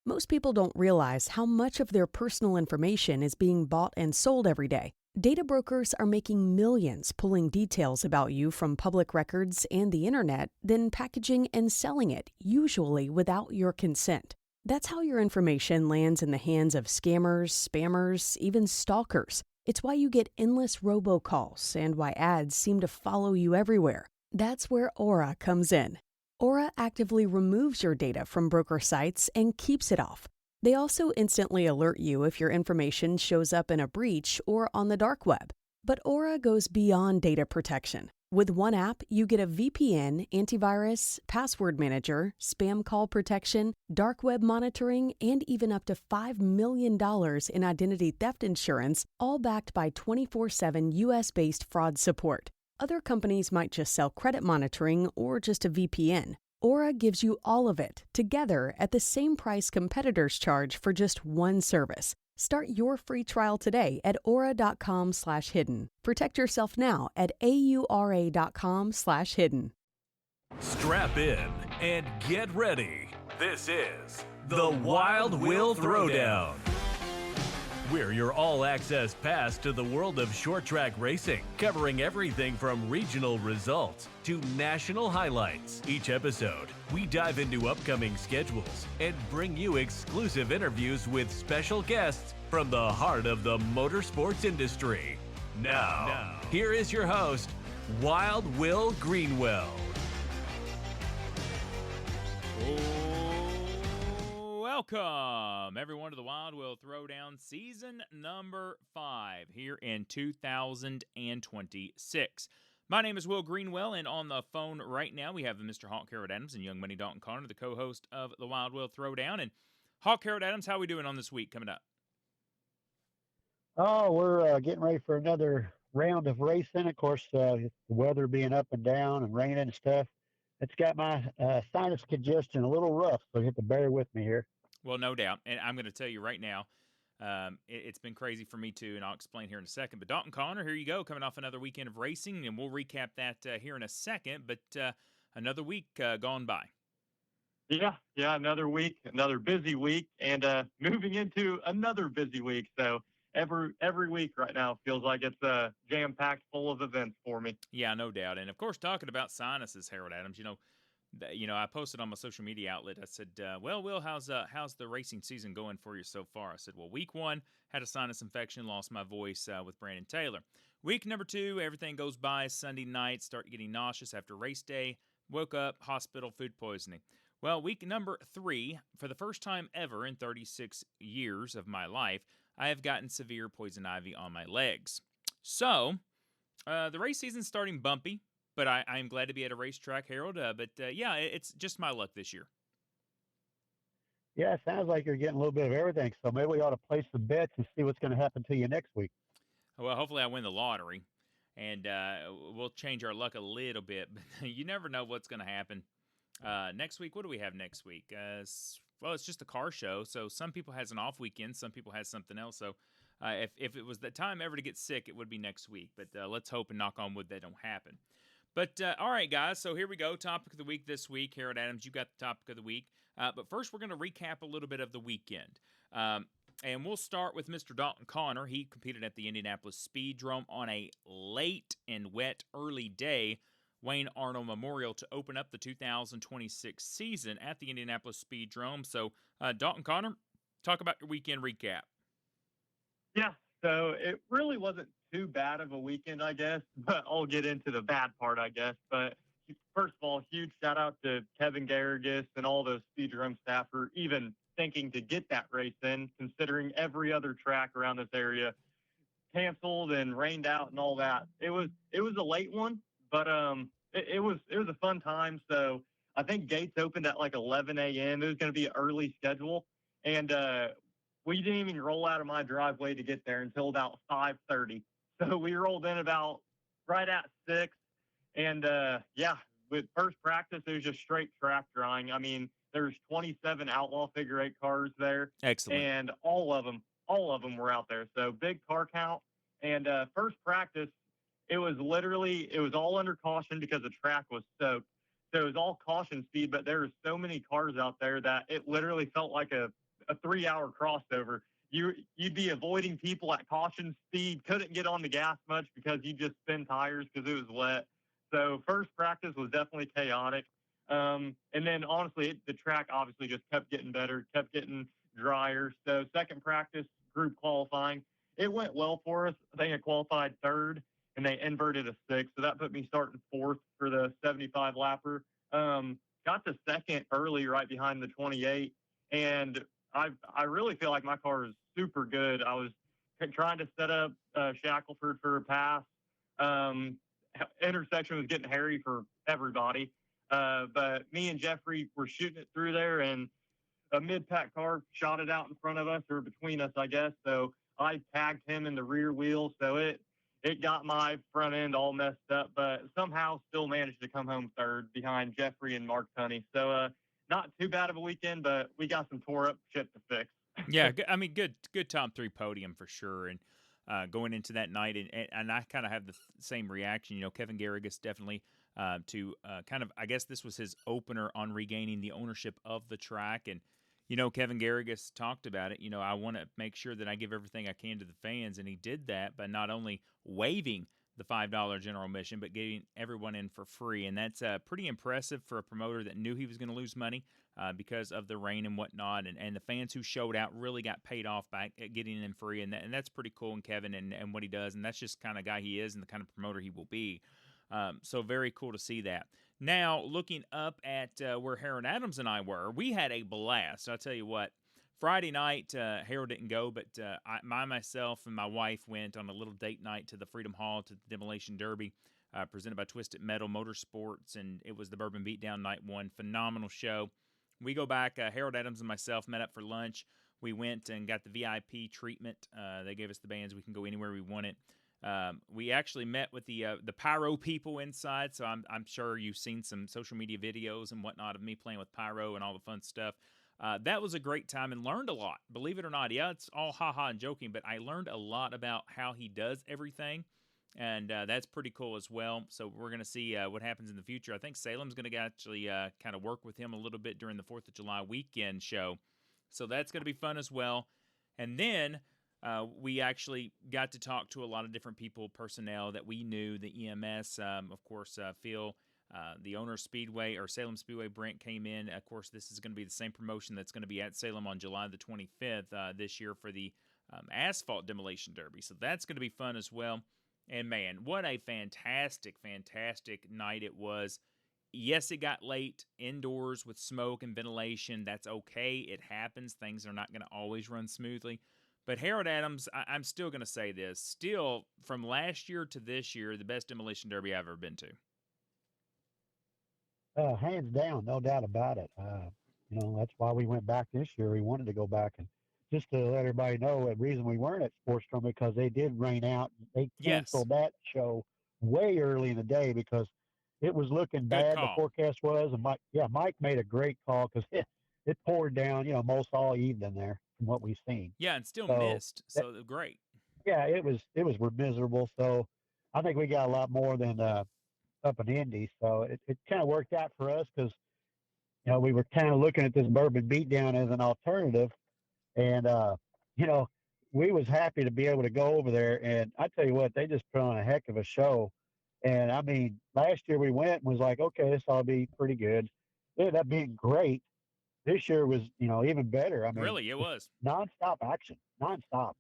Most people don't realize how much of their personal information is being bought and sold every day. Data brokers are making millions pulling details about you from public records and the internet, then packaging and selling it, usually without your consent. That's how your information lands in the hands of scammers, spammers, even stalkers. It's why you get endless robocalls and why ads seem to follow you everywhere. That's where Aura comes in. Aura actively removes your data from broker sites and keeps it off. They also instantly alert you if your information shows up in a breach or on the dark web. But Aura goes beyond data protection. With one app, you get a VPN, antivirus, password manager, spam call protection, dark web monitoring, and even up to $5 million in identity theft insurance, all backed by 24/7 US-based fraud support. Other companies might just sell credit monitoring or just a VPN. Aura gives you all of it, together at the same price competitors charge for just one service. Start your free trial today at aura.com/hidden. Protect yourself now at aura.com/hidden. Strap in and get ready. This is the Wild Will Throwdown. We're your all-access pass to the world of short-track racing, covering everything from regional results to national highlights. Each episode, we dive into upcoming schedules and bring you exclusive interviews with special guests from the heart of the motorsports industry. Now, here is your host, Wild Will Greenwell. Welcome, everyone, to the Wild Will Throwdown, season number 5, here in 2026. My name is Will Greenwell, and on the phone right now, we have Mr. Hawk Harold Adams and Young Money Dalton Connor, the co-host of the Wild Will Throwdown. And Hawk Harold Adams, how are we doing on this week coming up? Oh, we're getting ready for another round of racing. Of course, the weather being up and down and raining and stuff, it's got my sinus congestion a little rough, so you have to bear with me here. Well, no doubt. And I'm going to tell you right now, it's been crazy for me too, and I'll explain here in a second. But Dalton Connor, here you go, coming off another weekend of racing, and we'll recap that here in a second. But another week gone by. Yeah, another week, another busy week, and moving into another busy week. So every week right now feels like it's jam-packed full of events for me. Yeah, no doubt. And of course, talking about sinuses, Harold Adams, I posted on my social media outlet. I said, "Well, Will, how's the racing season going for you so far?" I said, "Well, week 1 had a sinus infection, lost my voice with Brandon Taylor. Week number 2, everything goes by. Sunday night, start getting nauseous after race day. Woke up, hospital, food poisoning. Well, week number 3, for the first time ever in 36 years of my life, I have gotten severe poison ivy on my legs. So, the race season's starting bumpy, but I am glad to be at a racetrack, Harold. It's just my luck this year." Yeah, it sounds like you're getting a little bit of everything, so maybe we ought to place some bets and see what's going to happen to you next week. Well, hopefully I win the lottery, and we'll change our luck a little bit, but you never know what's going to happen. Next week, what do we have next week? Well, it's just a car show, so some people has an off weekend, some people has something else. So if it was the time ever to get sick, it would be next week. But let's hope and knock on wood that don't happen. But all right, guys, so here we go. Topic of the week this week. Harold Adams, you got the topic of the week. But first, we're going to recap a little bit of the weekend. And we'll start with Mr. Dalton Connor. He competed at the Indianapolis Speedrome on a late and wet early day, Wayne Arnold Memorial, to open up the 2026 season at the Indianapolis Speedrome. So, Dalton Connor, talk about your weekend recap. Yeah, so it really wasn't too bad of a weekend, I guess, but I'll get into the bad part, I guess. But first of all, huge shout out to Kevin Garrigus and all the Speedrome staff for even thinking to get that race in, considering every other track around this area canceled and rained out and all that. It was a late one, but it was a fun time. So I think gates opened at like 11 a.m. It was going to be an early schedule, and we didn't even roll out of my driveway to get there until about 5:30. So we rolled in about right at 6, and with first practice, it was just straight track drawing. I mean, there's 27 Outlaw Figure 8 cars there. Excellent. And all of them were out there. So big car count. And first practice, it was all under caution because the track was soaked. So it was all caution speed, but there were so many cars out there that it literally felt like a a 3-hour crossover. You'd be avoiding people at caution speed, couldn't get on the gas much because you just spin tires because it was wet. So first practice was definitely chaotic. And then honestly, the track obviously just kept getting better, kept getting drier. So second practice, group qualifying, it went well for us. I think I qualified third, and they inverted a sixth. So that put me starting fourth for the 75 lapper. Got to second early, right behind the 28. And I really feel like my car is super good. I was trying to set up Shackelford for a pass. Intersection was getting hairy for everybody. But me and Jeffrey were shooting it through there, and a mid-pack car shot it out in front of us, or between us, I guess. So I tagged him in the rear wheel. So it got my front end all messed up, but somehow still managed to come home third behind Jeffrey and Mark Tunney. So not too bad of a weekend, but we got some tore up shit to fix. Yeah, I mean, good top three podium for sure. And going into that night, and I kind of have the same reaction. Kevin Garrigus definitely to kind of, I guess this was his opener on regaining the ownership of the track. And, Kevin Garrigus talked about it. I want to make sure that I give everything I can to the fans. And he did that by not only waiving the $5 general admission, but getting everyone in for free. And that's pretty impressive for a promoter that knew he was going to lose money because of the rain and whatnot. And the fans who showed out really got paid off by getting in free. And that's pretty cool in Kevin and what he does. And that's just kind of guy he is and the kind of promoter he will be. So very cool to see that. Now, looking up at where Harold Adams and I were, we had a blast. I'll tell you what. Friday night, Harold didn't go, but myself and my wife went on a little date night to the Freedom Hall to the Demolition Derby, presented by Twisted Metal Motorsports, and it was the Bourbon Beatdown night one. Phenomenal show. We go back, Harold Adams and myself met up for lunch. We went and got the VIP treatment. They gave us the bands. We can go anywhere we wanted. We actually met with the pyro people inside, so I'm sure you've seen some social media videos and whatnot of me playing with pyro and all the fun stuff. That was a great time and learned a lot. Believe it or not, yeah, it's all ha-ha and joking, but I learned a lot about how he does everything, and that's pretty cool as well. So we're going to see what happens in the future. I think Salem's going to actually kind of work with him a little bit during the 4th of July weekend show, so that's going to be fun as well. And then we actually got to talk to a lot of different people, personnel that we knew, the EMS, of course, Phil, the owner of Speedway, or Salem Speedway, Brent, came in. Of course, this is going to be the same promotion that's going to be at Salem on July the 25th this year for the Asphalt Demolition Derby. So that's going to be fun as well. And, man, what a fantastic, fantastic night it was. Yes, it got late indoors with smoke and ventilation. That's okay. It happens. Things are not going to always run smoothly. But Harold Adams, I'm still going to say this, still from last year to this year, the best Demolition Derby I've ever been to. Hands down, no doubt about it. That's why we went back this year. We wanted to go back, and just to let everybody know, the reason we weren't at Sportstrom because they did rain out. They canceled that show way early in the day because it was looking bad. The forecast was, and Mike made a great call because it poured down, most all evening there from what we've seen. Yeah, and still missed, so great. Yeah, it was miserable. So I think we got a lot more than up in Indy. So it kind of worked out for us because, we were kind of looking at this Bourbon Beatdown as an alternative. And, we was happy to be able to go over there. And I tell you what, they just put on a heck of a show. And, I mean, last year we went and was like, okay, this ought to be pretty good. It ended up being great. This year was, even better. I mean, really, it was nonstop action, nonstop.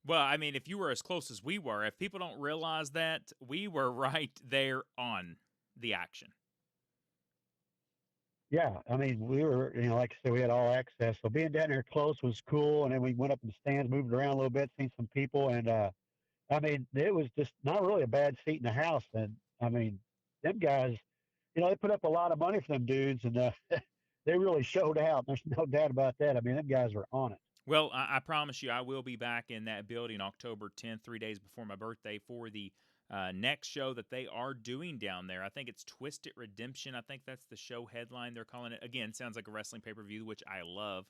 Well, I mean, if you were as close as we were, if people don't realize that, we were right there on the action. Yeah, I mean, we were, like I said, we had all access. So being down there close was cool. And then we went up in the stands, moved around a little bit, seen some people. And, I mean, it was just not really a bad seat in the house. And, I mean, them guys, they put up a lot of money for them dudes. And they really showed out. There's no doubt about that. I mean, them guys were on it. Well, I promise you, I will be back in that building October 10th, 3 days before my birthday, for the next show that they are doing down there. I think it's Twisted Redemption. I think that's the show headline they're calling it. Again, sounds like a wrestling pay-per-view, which I love.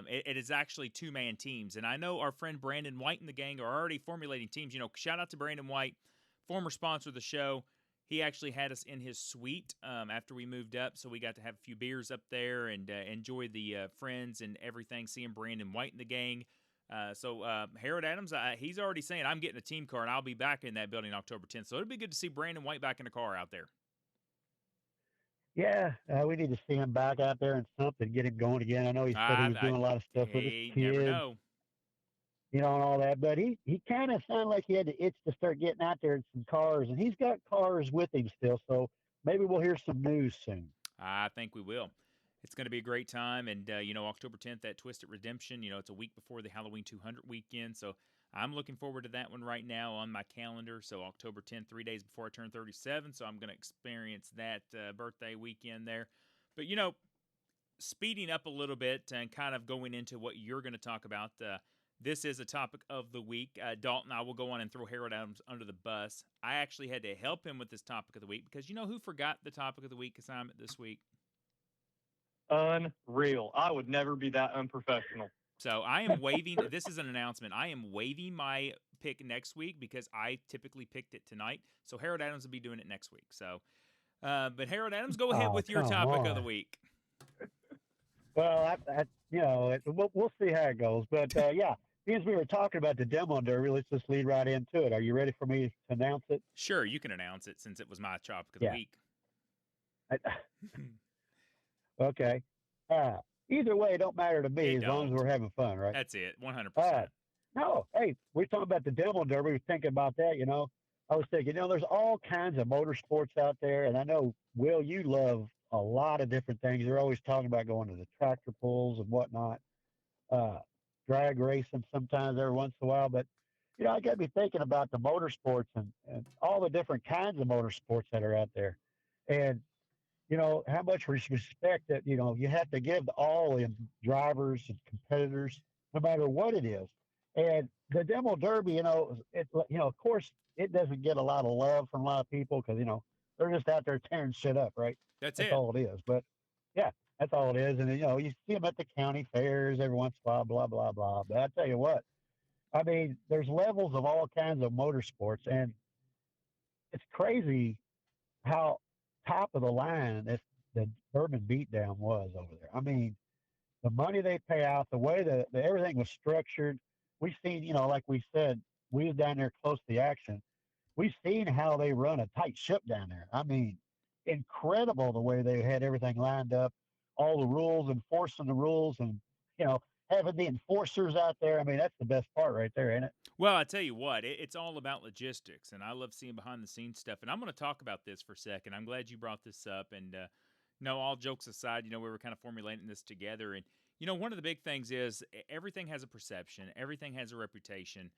It is actually two-man teams, and I know our friend Brandon White and the gang are already formulating teams. Shout out to Brandon White, former sponsor of the show. he actually had us in his suite after we moved up, so we got to have a few beers up there and enjoy the friends and everything, seeing Brandon White and the gang. So Harold Adams, he's already saying, I'm getting a team car, and I'll be back in that building October 10th. So it'll be good to see Brandon White back in the car out there. Yeah, we need to see him back out there and something, get him going again. I know he said he was doing a lot of stuff with his Hey, never kids, know. and all that. But he kind of sounded like he had the itch to start getting out there in some cars, and he's got cars with him still. So maybe we'll hear some news soon. I think we will. It's going to be a great time. And, October 10th, that Twisted Redemption, it's a week before the Halloween 200 weekend. So I'm looking forward to that one right now on my calendar. So October 10th, 3 days before I turn 37. So I'm going to experience that birthday weekend there. But, speeding up a little bit and kind of going into what you're going to talk about, this is a topic of the week. Dalton, I will go on and throw Harold Adams under the bus. I actually had to help him with this topic of the week because you know who forgot the topic of the week assignment this week? Unreal. I would never be that unprofessional. So I am waiving. This is an announcement. I am waiving my pick next week because I typically picked it tonight. So Harold Adams will be doing it next week. So, but Harold Adams, go ahead with your topic of the week. Well, we'll see how it goes. But yeah, since we were talking about the demo derby, let's just lead right into it. Are you ready for me to announce it? Sure, you can announce it since it was my topic of the week. Okay. Either way, it don't matter to me as long as we're having fun, right? That's it, 100%. No, hey, we're talking about the demo derby. We were thinking about that, I was thinking, there's all kinds of motorsports out there, and I know, Will, you love a lot of different things. You're always talking about going to the tractor pulls and whatnot, drag racing sometimes every once in a while. But, I got to be thinking about the motorsports and all the different kinds of motorsports that are out there. And, how much respect that, you have to give to all the drivers and competitors, no matter what it is. And the demo derby, of course, it doesn't get a lot of love from a lot of people because, they're just out there tearing shit up, right? That's all it is. But yeah, that's all it is. And, you see them at the county fairs every once in a while, blah, blah, blah. But I tell you what, I mean, there's levels of all kinds of motorsports, and it's crazy how top of the line the Bourbon Beatdown was over there. I mean, the money they pay out, the way that everything was structured. We've seen, like we said, we was down there close to the action. We've seen how they run a tight ship down there. I mean, incredible the way they had everything lined up, all the rules, enforcing the rules, and having the enforcers out there. I mean, that's the best part right there, ain't it? Well, I tell you what, it's all about logistics, and I love seeing behind the scenes stuff. And I'm going to talk about this for a second. I'm glad you brought this up. And no, all jokes aside, we were kind of formulating this together. And one of the big things is everything has a perception, everything has a reputation,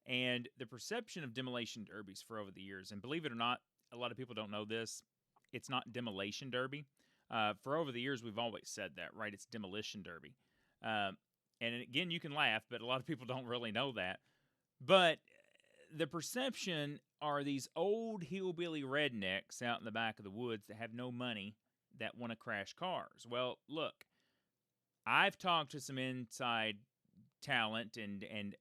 and the perception of demolition derbies for over the years. And believe it or not, a lot of people don't know this. It's not demolition derby. For over the years, we've always said that, right? It's demolition derby. And again, you can laugh, but a lot of people don't really know that. But the perception are these old hillbilly rednecks out in the back of the woods that have no money that want to crash cars. Well, look, I've talked to some inside talent and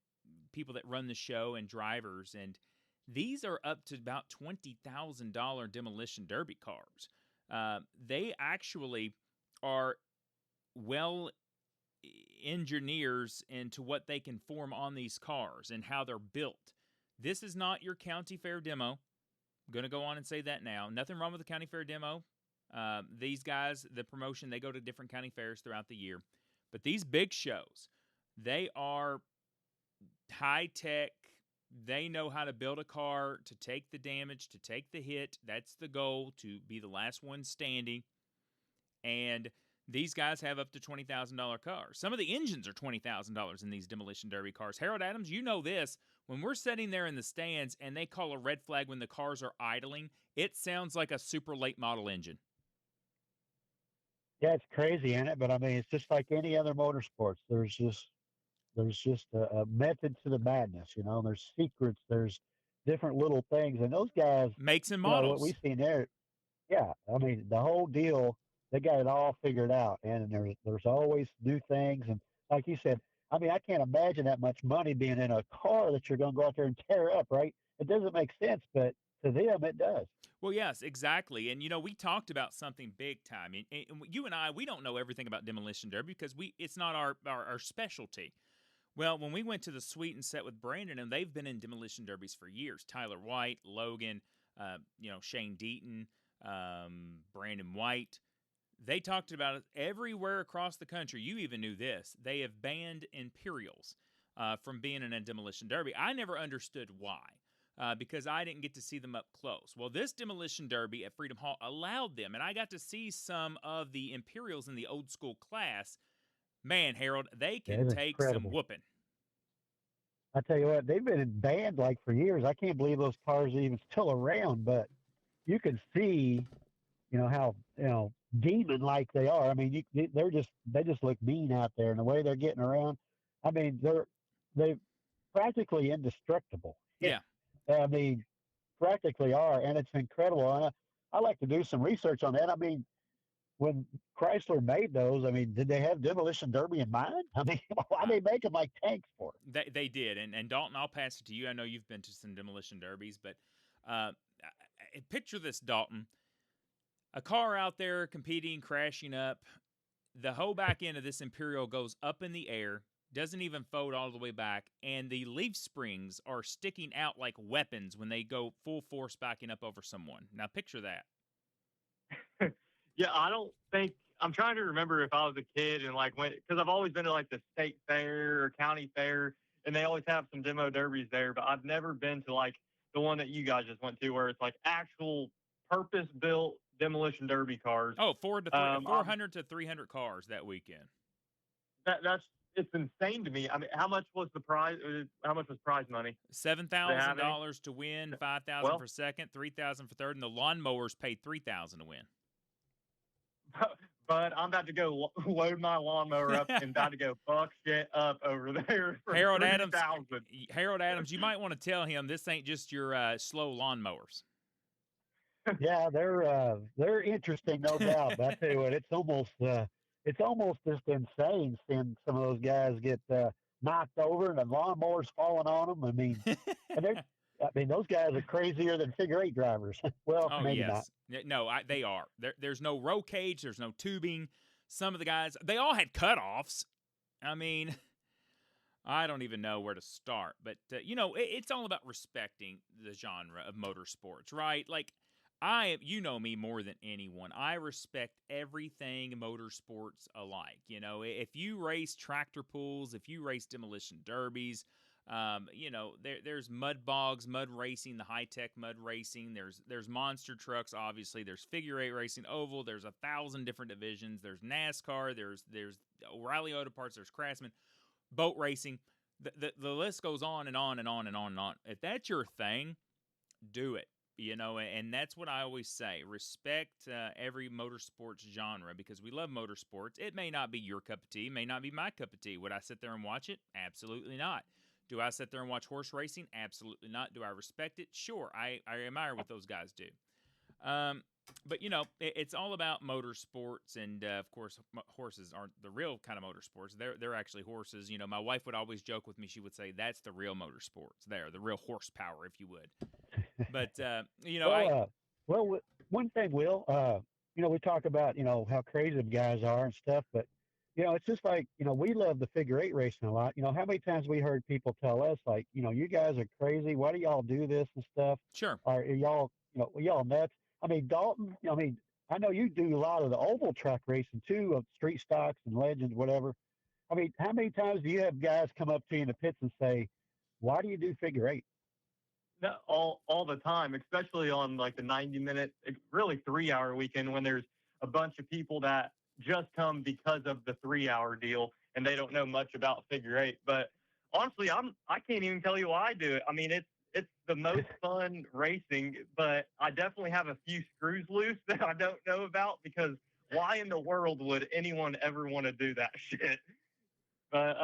people that run the show and drivers, and these are up to about $20,000 demolition derby cars. They actually are well engineers into what they can form on these cars and how they're built. This is not your county fair demo. I'm going to go on and say that now. Nothing wrong with the county fair demo. These guys, the promotion, they go to different county fairs throughout the year. But these big shows, they are high tech. They know how to build a car to take the damage, to take the hit. That's the goal, to be the last one standing. And these guys have up to $20,000 cars. Some of the engines are $20,000 in these demolition derby cars. Harold Adams, you know this. When we're sitting there in the stands and they call a red flag when the cars are idling, it sounds like a super late model engine. Yeah, it's crazy, ain't it? But I mean, it's just like any other motorsports. There's just a method to the madness. There's secrets. There's different little things, and those guys makes and models. What we've seen there. Yeah, I mean, the whole deal. They got it all figured out, and there's always new things. And like you said, I mean, I can't imagine that much money being in a car that you're going to go out there and tear up, right? It doesn't make sense, but to them, it does. Well, yes, exactly. And we talked about something big time. And you and I, we don't know everything about demolition derby because it's not our specialty. Well, when we went to the suite and sat with Brandon, and they've been in demolition derbies for years. Tyler White, Logan, Shane Deaton, Brandon White. They talked about it everywhere across the country. You even knew this. They have banned Imperials from being in a demolition derby. I never understood why. Because I didn't get to see them up close. Well, this demolition derby at Freedom Hall allowed them, and I got to see some of the Imperials in the old school class. Man, Harold, they Yeah, can it's take some incredible. whooping. I tell you what, they've been in banned like for years. I can't believe those cars are even still around, but you can see, how demon like they are. I mean, they just look mean out there, and the way they're getting around. I mean, they practically indestructible. Yeah. I mean, practically are, and it's incredible. And I like to do some research on that. I mean, when Chrysler made those, I mean, did they have demolition derby in mind? I mean, why Uh, they make them like tanks for? they did. And Dalton, I'll pass it to you. I know you've been to some demolition derbies, but picture this, Dalton. A car out there competing, crashing up. The whole back end of this Imperial goes up in the air, doesn't even fold all the way back, and the leaf springs are sticking out like weapons when they go full force backing up over someone. Now picture that. Yeah, I don't think I'm trying to remember if I was a kid and like went because I've always been to like the state fair or county fair, and they always have some demo derbies there. But I've never been to like the one that you guys just went to, where it's like actual purpose built demolition derby cars. Oh, I'm 400 to 300 cars that weekend. that's it's insane to me. I mean, how much was the prize? How much was prize money? Do they have any? $7,000 to win, 5,000 Well, for second, 3,000 for third, and the lawnmowers paid 3,000 to win. but I'm about to go load my lawnmower up and about to go fuck shit up over there for Harold 3,000. Adams, you might want to tell him this ain't just your slow lawnmowers. Yeah, they're interesting, no doubt. But I tell you what, it's almost just insane seeing some of those guys get knocked over and the lawnmowers falling on them. And those guys are crazier than figure eight drivers. Well, Oh, maybe not. yes. No, they are. There's no roll cage. There's no tubing. Some of the guys, they all had cutoffs. I mean, I don't even know where to start. But, it's all about respecting the genre of motorsports, right? Like, you know me more than anyone. I respect everything motorsports alike. If you race tractor pulls, if you race demolition derbies, there's mud bogs, mud racing, the high-tech mud racing. There's monster trucks, obviously. There's figure eight racing, oval. There's 1,000 different divisions. There's NASCAR. There's O'Reilly Auto Parts. There's Craftsman, boat racing. The list goes on and on and on and on and on. If that's your thing, do it. And that's what I always say. Respect every motorsports genre because we love motorsports. It may not be your cup of tea, may not be my cup of tea. Would I sit there and watch it? Absolutely not. Do I sit there and watch horse racing? Absolutely not. Do I respect it? Sure. I admire what those guys do. But, it's all about motorsports. And, of course, horses aren't the real kind of motorsports. They're actually horses. My wife would always joke with me. She would say, that's the real motorsports. The real horsepower, if you would. But, one thing, Will, we talk about, how crazy the guys are and stuff, but, it's just like, we love the figure eight racing a lot. How many times we heard people tell us, like, you guys are crazy. Why do y'all do this and stuff? sure. Or are y'all nuts? I mean, Dalton, I know you do a lot of the oval track racing too, of street stocks and legends, whatever. I mean, how many times do you have guys come up to you in the pits and say, why do you do figure eight? No, all the time, especially on like the 90-minute, really 3-hour weekend when there's a bunch of people that just come because of the 3-hour deal and they don't know much about figure eight. But honestly, I can't even tell you why I do it. I mean, it's the most fun racing, but I definitely have a few screws loose that I don't know about because why in the world would anyone ever want to do that shit? But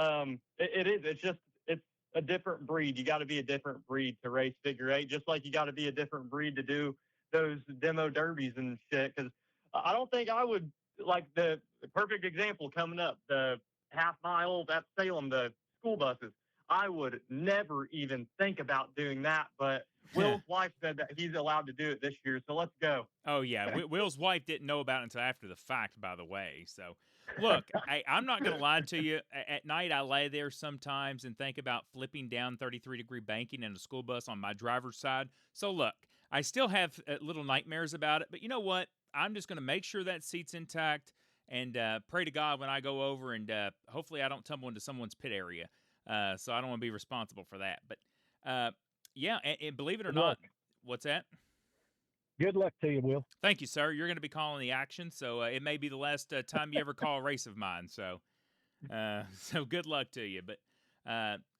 it's a different breed. You got to be a different breed to race figure eight, just like you got to be a different breed to do those demo derbies and shit. Because I don't think I would like the perfect example coming up, the half mile at Salem, the school buses. I would never even think about doing that. But Will's wife said that he's allowed to do it this year, so let's go. Oh yeah, Will's wife didn't know about it until after the fact, by the way. So, look, I'm not gonna lie to you. At night, I lay there sometimes and think about flipping down 33-degree banking in a school bus on my driver's side. So, look, I still have little nightmares about it, but you know what? I'm just gonna make sure that seat's intact and pray to God when I go over, and hopefully I don't tumble into someone's pit area. So I don't want to be responsible for that. But yeah, and believe it or Good not, luck. what's that? Good luck to you, Will. Thank you, sir. You're going to be calling the action, so it may be the last time you ever call a race of mine. So, so good luck to you. But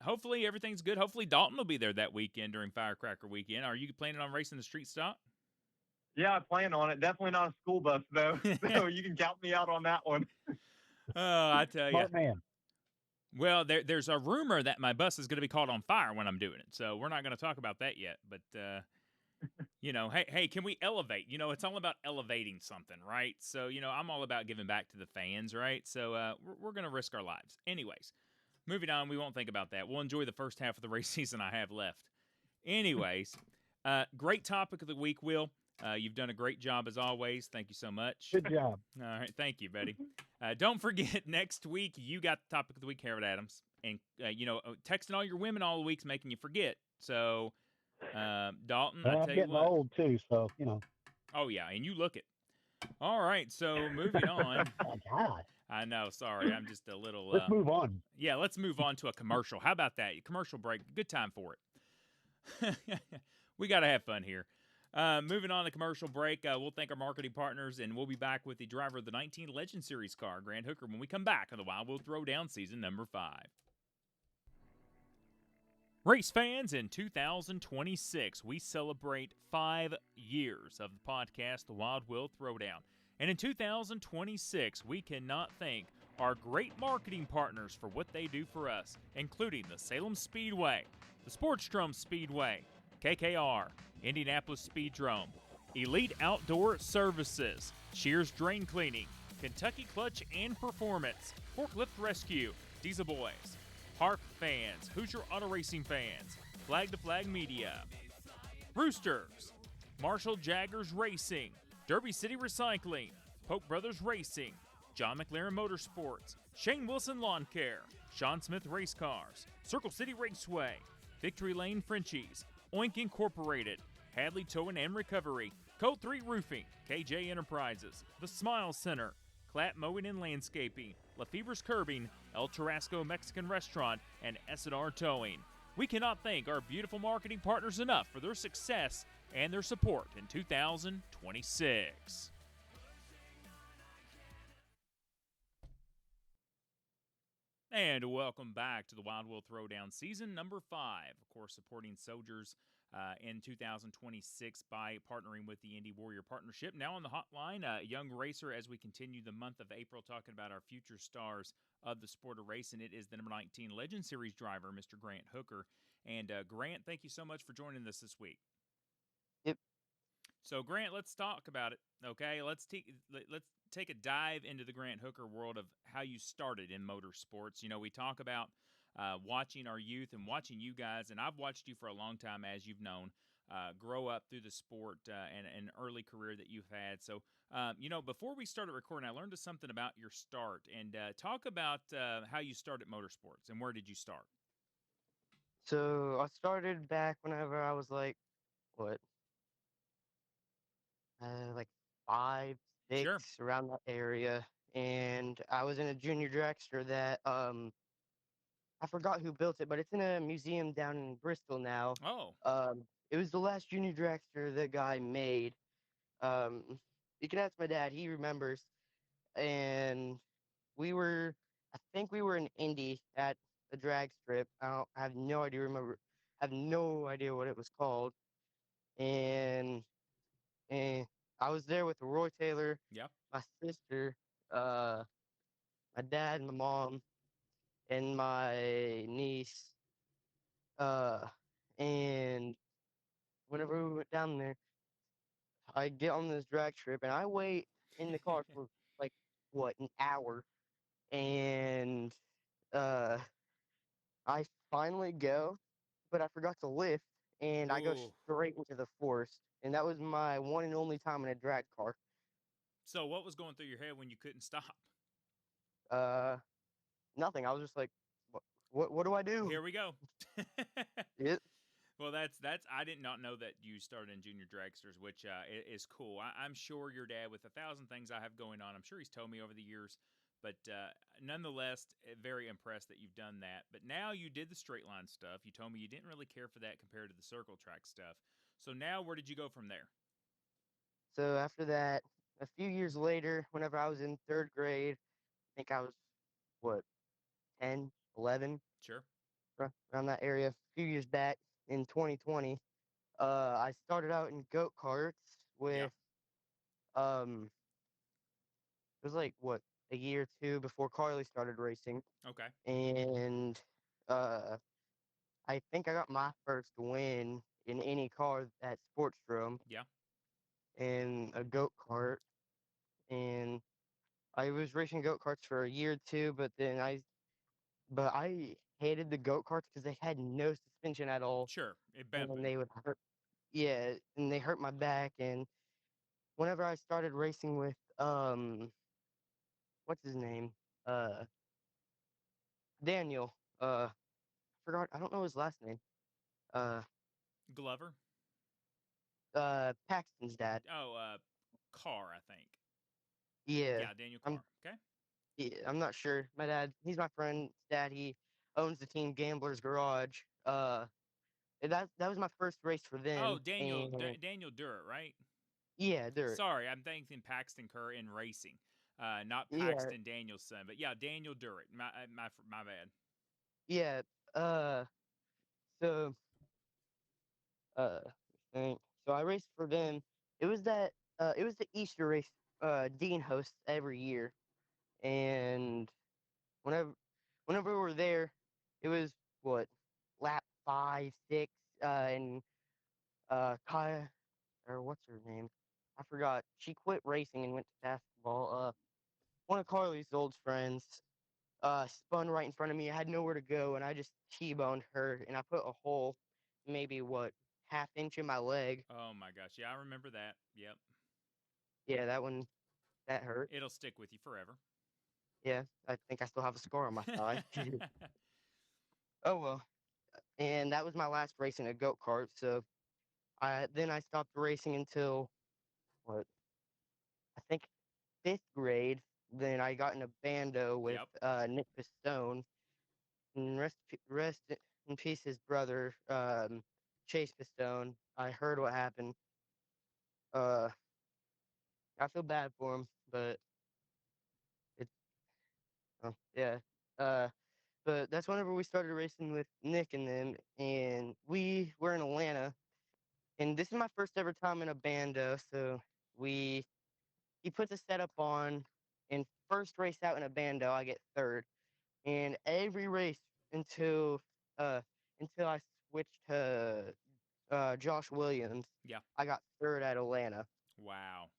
hopefully everything's good. Hopefully Dalton will be there that weekend during Firecracker Weekend. Are you planning on racing the street stock? Yeah, I plan on it. Definitely not a school bus though, so you can count me out on that one. Oh, I tell you. Smart man. Well, there's a rumor that my bus is going to be caught on fire when I'm doing it, so we're not going to talk about that yet. But hey, can we elevate? It's all about elevating something, right? So, I'm all about giving back to the fans, right? So we're going to risk our lives. Anyways, moving on. We won't think about that. We'll enjoy the first half of the race season I have left. Anyways, great topic of the week, Will. You've done a great job as always. Thank you so much. Good job. All right, thank you, buddy. Don't forget, next week you got the topic of the week, Harold Adams, and texting all your women all the week's making you forget. So, Dalton, Well, I I'm tell you getting what. old too, so Oh yeah, and you look it. All right, so moving on. Oh, God. I know. Sorry, I'm just a little. Let's move on. Yeah, let's move on to a commercial. How about that? Commercial break. Good time for it. We got to have fun here. Moving on to commercial break, we'll thank our marketing partners, and we'll be back with the driver of the 19 Legend Series car, Grant Hooker, when we come back on the Wild Will Throwdown season number 5. Race fans, in 2026, we celebrate 5 years of the podcast, The Wild Will Throwdown. And in 2026, we cannot thank our great marketing partners for what they do for us, including the Salem Speedway, the Sportstrom Speedway, KKR, Indianapolis Speedrome, Elite Outdoor Services, Shears Drain Cleaning, Kentucky Clutch and Performance, Forklift Rescue, Diesel Boys, Harp Fans, Hoosier Auto Racing Fans, Flag to Flag Media, Roosters, Marshall Jaggers Racing, Derby City Recycling, Polk Brothers Racing, John McLaren Motorsports, Shane Wilson Lawn Care, Sean Smith Race Cars, Circle City Raceway, Victory Lane Frenchies, Oink Incorporated, Hadley Towing and Recovery, Code 3 Roofing, KJ Enterprises, The Smile Center, Clap Mowing and Landscaping, LaFever's Curbing, El Tarasco Mexican Restaurant, and S&R Towing. We cannot thank our beautiful marketing partners enough for their success and their support in 2026. And welcome back to the Wild Will Throwdown season number 5. Of course, supporting soldiers in 2026 by partnering with the Indy Warrior Partnership. Now on the hotline, a young racer as we continue the month of April talking about our future stars of the sport of race, and it is the number 19 Legend Series driver, Mr. Grant Hooker. And Grant, thank you so much for joining us this week. Yep. So Grant, let's talk about it. Okay, let's take a dive into the Grant Hooker world of how you started in motorsports. We talk about watching our youth and watching you guys, and I've watched you for a long time, as you've known, grow up through the sport and an early career that you've had. So, before we started recording, I learned something about your start, and talk about how you started motorsports and where did you start? So I started back whenever I was like, what, like 5, 6, Sure. around that area. And I was in a junior dragster that I forgot who built it, but it's in a museum down in Bristol now. Oh. It was the last junior dragster the guy made. You can ask my dad; he remembers. And I think we were in Indy at the drag strip. I have no idea. I have no idea what it was called. And I was there with Roy Taylor, Yeah. my sister, my dad, my mom, and my niece. And whenever we went down there, I get on this drag strip and I wait in the car for like an hour, and I finally go, but I forgot to lift, and I go Ooh. straight into the forest. And that was my one and only time in a drag car. So what was going through your head when you couldn't stop? Uh, Nothing. I was just like, what do I do? Here we go. It, Well, that's I did not know that you started in junior dragsters, which is cool. I'm sure your dad, with 1,000 things I have going on, I'm sure he's told me over the years, but nonetheless, very impressed that you've done that. But now you did the straight line stuff. You told me you didn't really care for that compared to the circle track stuff. So now, where did you go from there? so after that, a few years later, whenever I was in third grade, I think I was what 10, 11, Sure. around that area. A few years back in 2020, I started out in goat karts Yeah. with um, it was like what a year or two before Carly started racing, Okay. and uh, I think I got my first win in any car at Sportstrom Yeah. in a goat kart, and I was racing goat karts for a year or two, but I hated the goat karts because they had no suspension at all, Sure. It and bent. they would hurt. Yeah, and they hurt my back. And whenever I started racing with what's his name, uh, Daniel, forgot, I don't know his last name, uh, Glover. Paxton's dad. Oh, Carr, I think. Yeah, Yeah, Daniel I'm Carr. Okay. yeah, I'm not sure. My dad, he's my friend's dad. He owns the team Gamblers Garage. And that was my first race for Oh, them, Daniel and Daniel Durrett, right? yeah, dirt. Sorry, I'm thinking Paxton Kerr in racing, not Yeah, Paxton Danielson. But yeah, Daniel Durrett. My bad. yeah. Uh, so uh, think. So I raced for them. It was that it was the Easter race. Dean hosts every year, and whenever whenever we were there, it was what lap 5, 6, and Kaya, or what's her name? I forgot. She quit racing and went to basketball. One of Carly's old friends spun right in front of me. I had nowhere to go, and I just T-boned her, and I put a hole, maybe what half inch in my leg. Oh my gosh, yeah, I remember that. Yep, Yeah, that one that hurt. it'll stick with you forever. Yeah, I think I still have a scar on my thigh. Oh well, and that was my last race in a go kart. So I stopped racing until what I think fifth grade. Then I got in a bando with Yep. Nick Pistone, and rest in peace, his brother Chase Pistone. I heard what happened. Uh, I feel bad for him, but it yeah. Uh, but that's whenever we started racing with Nick and them, and we were in Atlanta. And this is my first ever time in a bando, so we he puts a setup on, and first race out in a bando, I get third. And every race until uh until I switched to Josh Williams, Yeah. I got third at Atlanta. Wow.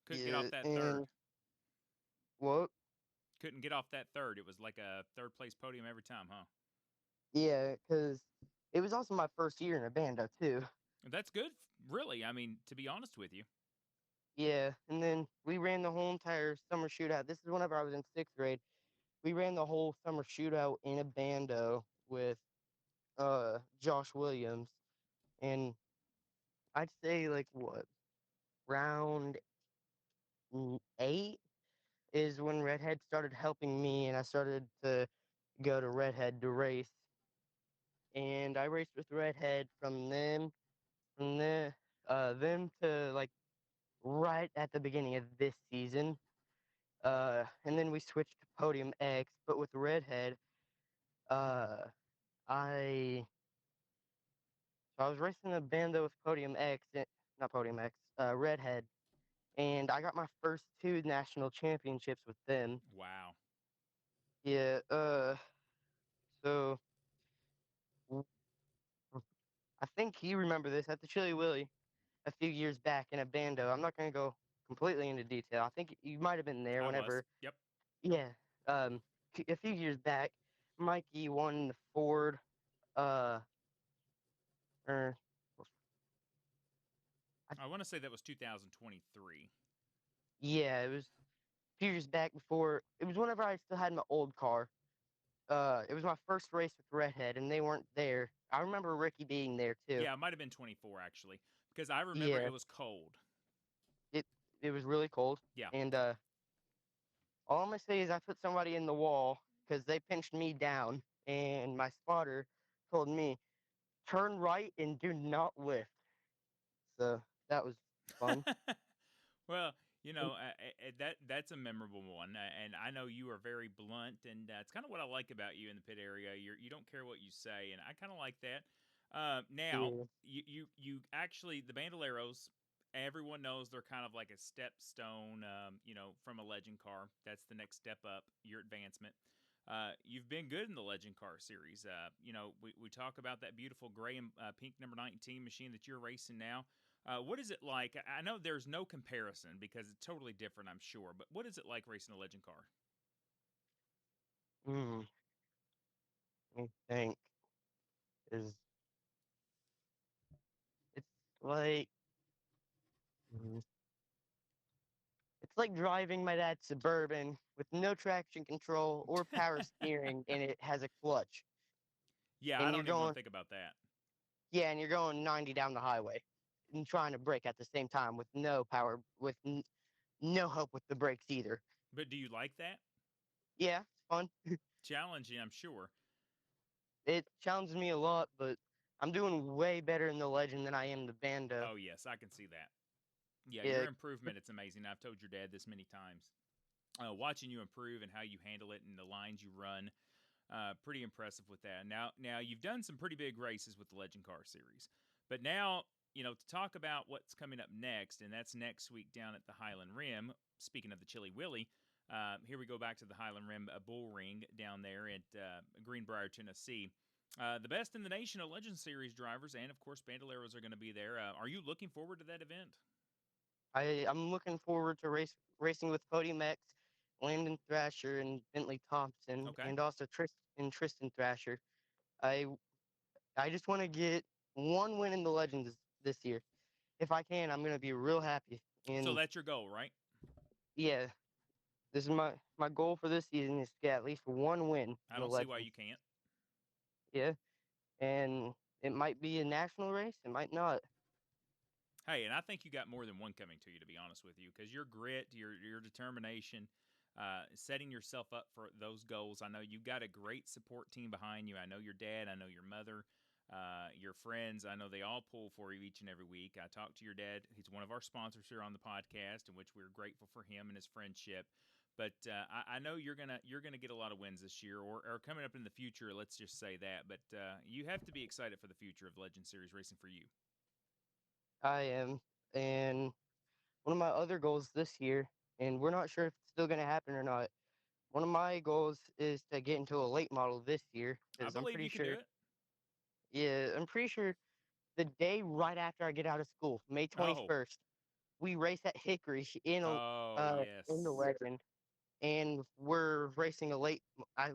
Couldn't get off Yeah, that third. and what? Couldn't get off that third. It was like a third place podium every time, huh? Yeah, because it was also my first year in a bando too. That's good, really. I mean, to be honest with you. Yeah, and then we ran the whole entire summer shootout. This is whenever I was in sixth grade. We ran the whole summer shootout in a bando with Josh Williams, and I'd say like what round 8 is when Redhead started helping me, and I started to go to Redhead to race, and I raced with Redhead from them to like right at the beginning of this season. And then we switched to Podium X, but with Redhead, uh, I so I was racing a bando with Podium X, not Podium X, Redhead, and I got my first 2 national championships with them. Wow. Yeah, so w- I think you remember this at the Chili Willy a few years back in a bando. I'm not going to go completely into detail. I think you might have been there I was. whenever, Yep. yeah, a few years back, Mikey won the Ford, uh, or I, I want to say that was 2023. yeah, it was a few years back before. It was whenever I still had my old car. It was my first race with Redhead, and they weren't there. I remember Ricky being there too. Yeah, it might have been 24 actually, because I remember Yeah, it was cold. it it was really cold, Yeah. and all I'm gonna say is I put somebody in the wall because they pinched me down, and my spotter told me turn right and do not lift. So that was fun. Well, that's a memorable one, and I know you are very blunt, and it's kind of what I like about you in the pit area. You don't care what you say, and I kind of like that. Now, Yeah. you actually the Bandoleros. Everyone knows they're kind of like a stepstone, from a legend car. That's the next step up, your advancement. You've been good in the Legend Car series. We talk about that beautiful gray and pink number 19 machine that you're racing now. What is it like? I know there's no comparison because it's totally different, I'm sure. But what is it like racing a legend car? Mm, I think is it's like mm, it's like driving my dad's Suburban with no traction control or power steering, and it has a clutch, Yeah, I and you're don't even want going to think about that. yeah, and you're going 90 down the highway, and trying to brake at the same time with no power, with no help with the brakes either. But do you like that? Yeah, it's fun. Challenging, I'm sure. It challenges me a lot, but I'm doing way better in the Legend than I am the Bando. Oh, yes, I can see that. Yeah, your Yeah, improvement, it's amazing. I've told your dad this many times. Watching you improve and how you handle it and the lines you run, pretty impressive with that. Now you've done some pretty big races with the Legend Car Series, but now to talk about what's coming up next, and that's next week down at the Highland Rim. Speaking of the Chili Willy, here we go back to the Highland Rim Bull Ring down there at Greenbrier, Tennessee. The best in the nation of Legend Series drivers, and of course, Bandoleros are going to be there. Are you looking forward to that event? I'm looking forward to racing with Cody Mex, Landon Thrasher, and Bentley Thompson, Okay. and also Tristan Thrasher. I I just want to get one win in the Legends this year. If I can, I'm gonna be real happy. So And that's your goal, right? yeah, this is my goal for this season is to get at least one win I in the don't see why Legends. you can't. Yeah, and it might be a national race, it might not. Hey, and I think you got more than one coming to you, to be honest with you, because your grit, your determination, setting yourself up for those goals. I know you've got a great support team behind you. I know your dad. I know your mother. Your friends. I know they all pull for you each and every week. I talked to your dad. He's one of our sponsors here on the podcast, in which we're grateful for him and his friendship. But I know you're gonna get a lot of wins this year, or coming up in the future. Let's just say that. But you have to be excited for the future of Legend Series racing for you. I am, and one of my other goals this year, and we're not sure if it's still gonna happen or not. One of my goals is to get into a late model this year I because believe you can do it. I'm pretty sure the day right after I get out of school, May Oh, 21st, we race at Hickory oh in the yes. Legend, and we're racing a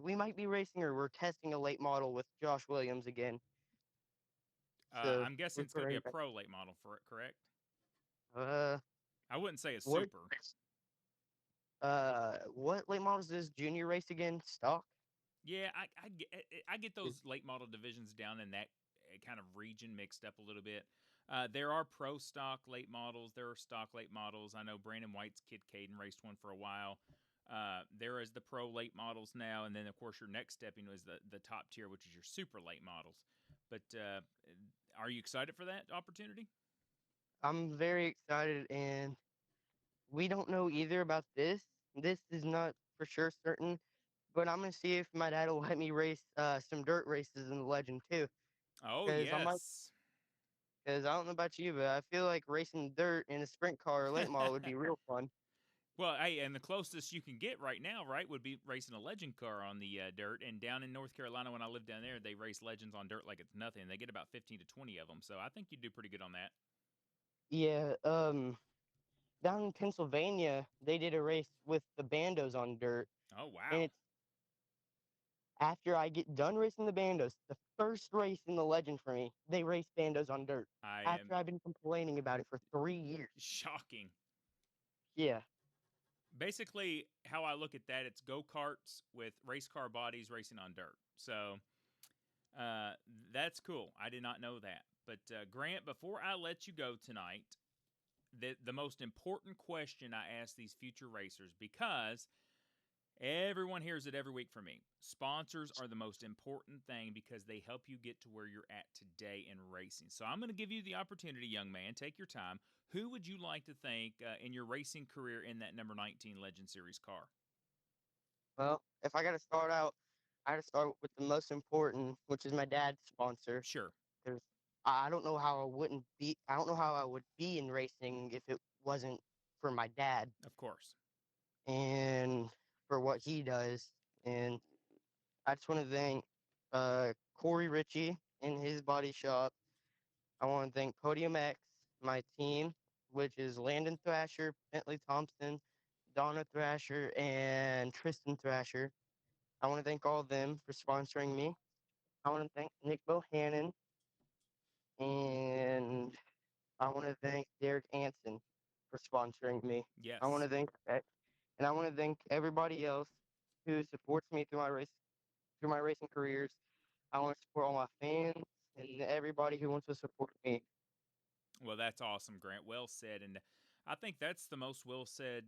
we might be racing or we're testing a late model with Josh Williams again. So I'm guessing we're it's going to be a preparing. pro late model for it, correct? Uh, I wouldn't say a what super. what late models is Junior race again? Stock? Yeah, I get Is those late model divisions down in that kind of region mixed up a little bit. There are pro stock late models. There are stock late models. I know Brandon White's kid Caden raced one for a while. There is the pro late models now, and then of course your next stepping is the top tier, which is your super late models. But are you excited for that opportunity? I'm very excited, and we don't know either about this. This is not for sure certain, but I'm gonna see if my dad will let me race some dirt races in the Legend too. Oh Because I might, yes. because I don't know about you, but I feel like racing dirt in a sprint car or late model would be real fun. Well, hey, and the closest you can get right now, right, would be racing a legend car on the dirt. And down in North Carolina, when I lived down there, they race legends on dirt like it's nothing. They get about 15 to 20 of them. So I think you'd do pretty good on that. Yeah, down in Pennsylvania, they did a race with the bandos on dirt, Oh, and wow. After I get done racing the bandos, the first race in the legend for me, they race bandos on dirt. I am After I've been complaining about it for 3 years. shocking. Yeah. Basically, how I look at that, it's go-karts with race car bodies racing on dirt. So uh, that's cool. I did not know that. But Grant, before I let you go tonight, the most important question I ask these future racers, because everyone hears it every week from me. Sponsors are the most important thing because they help you get to where you're at today in racing. So I'm going to give you the opportunity, young man. Take your time. Who would you like to thank in your racing career in that number 19 Legend Series car? Well, if I got to start out, I got to start with the most important, which is my dad's sponsor. Sure. Because I don't know how I wouldn't be. I don't know how I would be in racing if it wasn't for my dad Of course. and for what he does. And I just want to thank Corey Ritchie in his body shop. I want to thank Podium X, my team, which is Landon Thrasher, Bentley Thompson, Donna Thrasher, and Tristan Thrasher. I want to thank all of them for sponsoring me. I want to thank Nick Bohannon, and I want to thank Derek Anson for sponsoring me. I want Yes. to thank and I want to thank everybody else who supports me through my racing careers. I want to support all my fans and everybody who wants to support me. Well, that's awesome, Grant. Well said. And I think that's the most well said,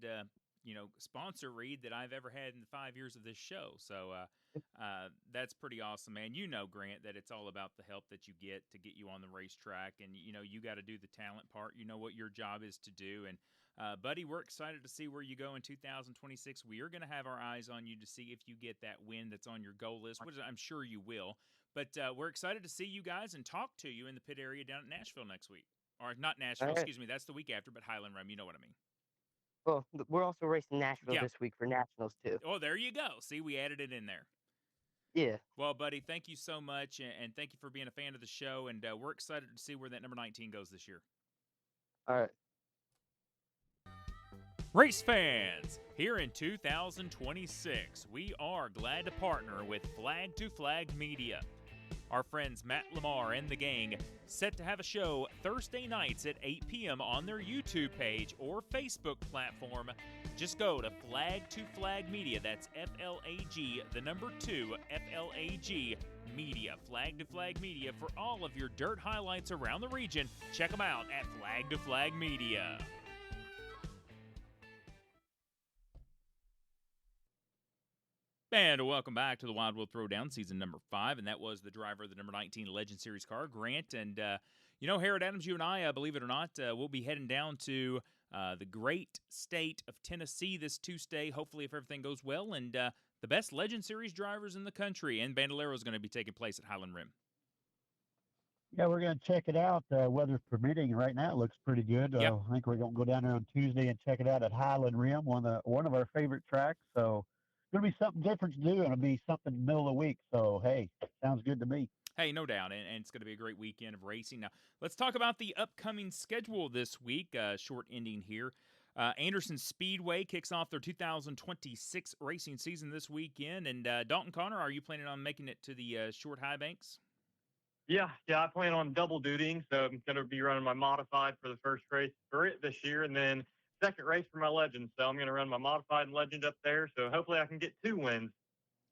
sponsor read that I've ever had in the 5 years of this show. So that's pretty awesome, man. You know, Grant, that it's all about the help that you get you on the racetrack. And, you got to do the talent part. You know what your job is to do. And, buddy, we're excited to see where you go in 2026. We are going to have our eyes on you to see if you get that win that's on your goal list, which I'm sure you will. But we're excited to see you guys and talk to you in the pit area down at Nashville next week. Or not Nashville, All right. excuse me. That's the week after, but Highland Rim. You know what I mean. Well, we're also racing Nashville Yeah. this week for nationals too. Oh, there you go. See, we added it in there. Yeah. Well, buddy, thank you so much, and thank you for being a fan of the show. And we're excited to see where that number 19 goes this year. All right. Race fans, here in 2026, we are glad to partner with Flag to Flag Media. Our friends Matt Lamar and the gang set to have a show Thursday nights at 8 p.m. on their YouTube page or Facebook platform. Just go to Flag to Flag Media. That's FLAG, the number 2, FLAG Media. Flag to Flag Media for all of your dirt highlights around the region. Check them out at Flag to Flag Media. And welcome back to the Wild World Throwdown, season number 5, and that was the driver of the number 19 Legend Series car, Grant. And, Harold Adams, you and I, believe it or not, we'll be heading down to the great state of Tennessee this Tuesday, hopefully if everything goes well, and the best Legend Series drivers in the country, and Bandolero is going to be taking place at Highland Rim. Yeah, we're going to check it out. Weather's permitting. Right now, it looks pretty good. Yep. I think we're going to go down there on Tuesday and check it out at Highland Rim, one of our favorite tracks. So it's going to be something different to do, and it'll be something in the middle of the week. So, hey, sounds good to me. Hey, no doubt, and it's going to be a great weekend of racing. Now, let's talk about the upcoming schedule this week, short ending here. Anderson Speedway kicks off their 2026 racing season this weekend, and Dalton Connor, are you planning on making it to the short high banks? Yeah, I plan on double dutying, so I'm going to be running my modified for the first race for it this year, and then second race for my legend. So I'm going to run my modified and legend up there, so hopefully I can get 2 wins.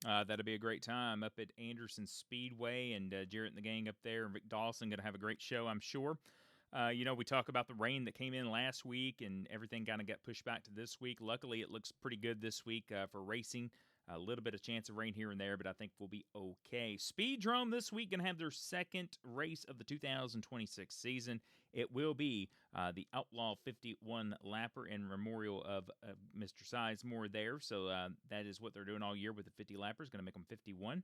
That'll be a great time up at Anderson Speedway, and Jarrett and the gang up there, and Vic Dawson going to have a great show, I'm sure. We talk about the rain that came in last week, and everything kind of got pushed back to this week. Luckily, it looks pretty good this week for racing. A little bit of chance of rain here and there, but I think we'll be okay. Speedrome this week going to have their second race of the 2026 season. It will be the Outlaw 51 Lapper in memorial of Mr. Sizemore there. So that is what they're doing all year with the 50 Lappers. Going to make them 51.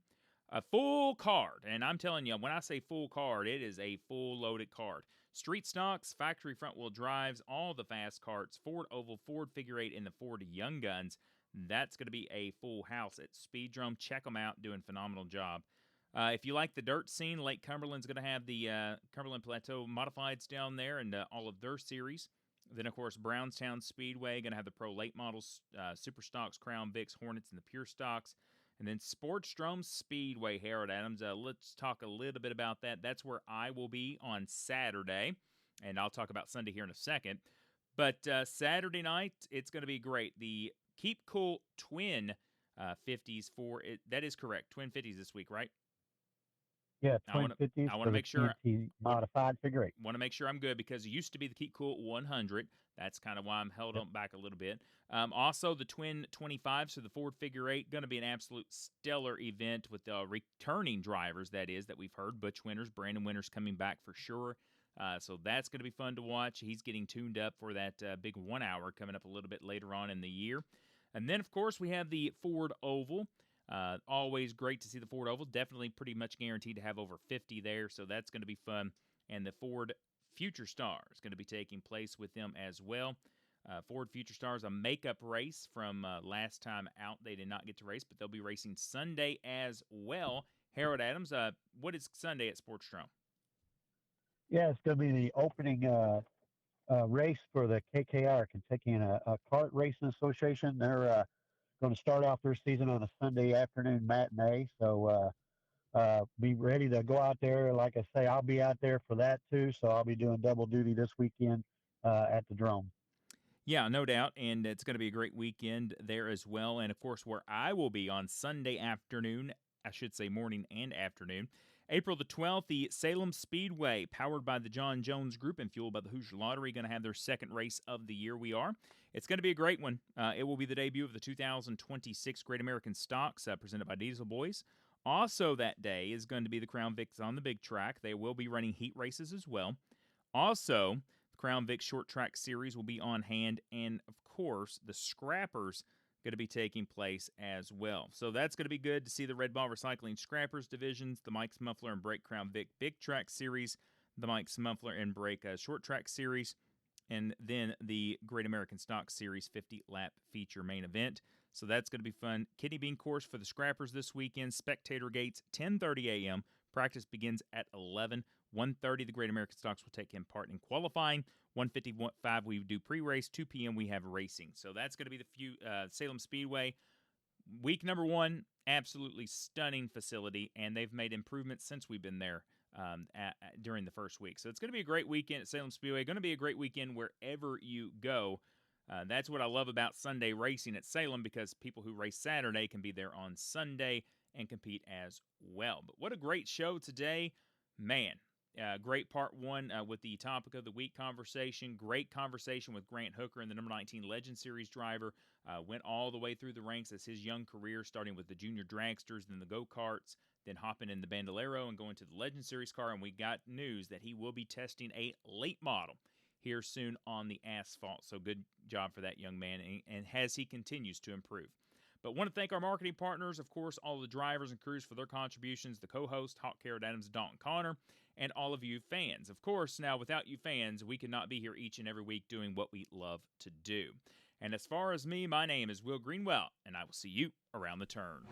A full card, and I'm telling you, when I say full card, it is a full loaded card. Street stocks, factory front-wheel drives, all the fast karts, Ford Oval, Ford Figure 8, and the Ford Young Guns. That's going to be a full house at Speedrome. Check them out, doing a phenomenal job. If you like the dirt scene, Lake Cumberland's going to have the Cumberland Plateau Modifieds down there and all of their series. Then, of course, Brownstown Speedway going to have the Pro Late Models, Super Stocks, Crown Vics, Hornets, and the Pure Stocks. And then Sportstrom Speedway, Harold Adams. Let's talk a little bit about that. That's where I will be on Saturday, and I'll talk about Sunday here in a second. But Saturday night, it's going to be great. The Keep Cool Twin 50s for it. That is correct. Twin 50s this week, right? Yeah, Twin 50s I want for to the make sure TNT modified figure 8. Want to make sure I'm good because it used to be the Keep Cool 100. That's kind of why I'm held on back a little bit. Also, the Twin 25, so the Ford Figure 8, going to be an absolute stellar event with returning drivers, that we've heard. Butch Winters, Brandon Winters coming back for sure. So that's going to be fun to watch. He's getting tuned up for that big 1 hour coming up a little bit later on in the year. And then, of course, we have the Ford Oval. Always great to see the Ford Oval. Definitely pretty much guaranteed to have over 50 there, so that's going to be fun. And the Ford Future Star is going to be taking place with them as well. Ford Future Stars, a makeup race from last time out. They did not get to race, but they'll be racing Sunday as well. Harold Adams, what is Sunday at Sportstrom? Yeah, it's going to be the opening race for the KKR, Kentucky Kart Racing Association. They're going to start off their season on a Sunday afternoon matinee. So be ready to go out there. Like I say, I'll be out there for that too. So I'll be doing double duty this weekend at the Drome. Yeah, no doubt. And it's going to be a great weekend there as well. And of course, where I will be on Sunday afternoon, I should say morning and afternoon, April the 12th, the Salem Speedway, powered by the John Jones Group and fueled by the Hoosier Lottery, going to have their second race of the year. It's going to be a great one. It will be the debut of the 2026 Great American Stocks presented by Diesel Boys. Also that day is going to be the Crown Vics on the big track. They will be running heat races as well. Also, the Crown Vic Short Track Series will be on hand. And, of course, the Scrappers going to be taking place as well. So that's going to be good to see the Red Ball Recycling Scrappers divisions, the Mike's Muffler and Brake Crown Vic Big Track Series, the Mike's Muffler and Brake Short Track Series, and then the Great American Stock Series 50-lap feature main event. So that's going to be fun. Kidney bean course for the Scrappers this weekend. Spectator gates, 10:30 a.m. Practice begins at 11. 1:30, the Great American Stocks will take part in qualifying. 1:55, we do pre-race. 2 p.m., we have racing. So that's going to be the Salem Speedway. Week number 1, absolutely stunning facility, and they've made improvements since we've been there during the first week. So it's going to be a great weekend at Salem Speedway. Going to be a great weekend wherever you go. That's what I love about Sunday racing at Salem, because people who race Saturday can be there on Sunday and compete as well. But what a great show today. Man, great part 1 with the topic of the week conversation. Great conversation with Grant Hooker, and the number 19 Legend Series driver. Went all the way through the ranks as his young career, starting with the junior dragsters, then the go-karts, then hopping in the Bandolero and going to the Legend Series car. And we got news that he will be testing a late model here soon on the asphalt. So good job for that young man, and as he continues to improve. But want to thank our marketing partners, of course, all the drivers and crews for their contributions, the co-host, Hawk Harold Adams, Dalton Connor, and all of you fans. Of course, now without you fans, we could not be here each and every week doing what we love to do. And as far as me, my name is Will Greenwell, and I will see you around the turn.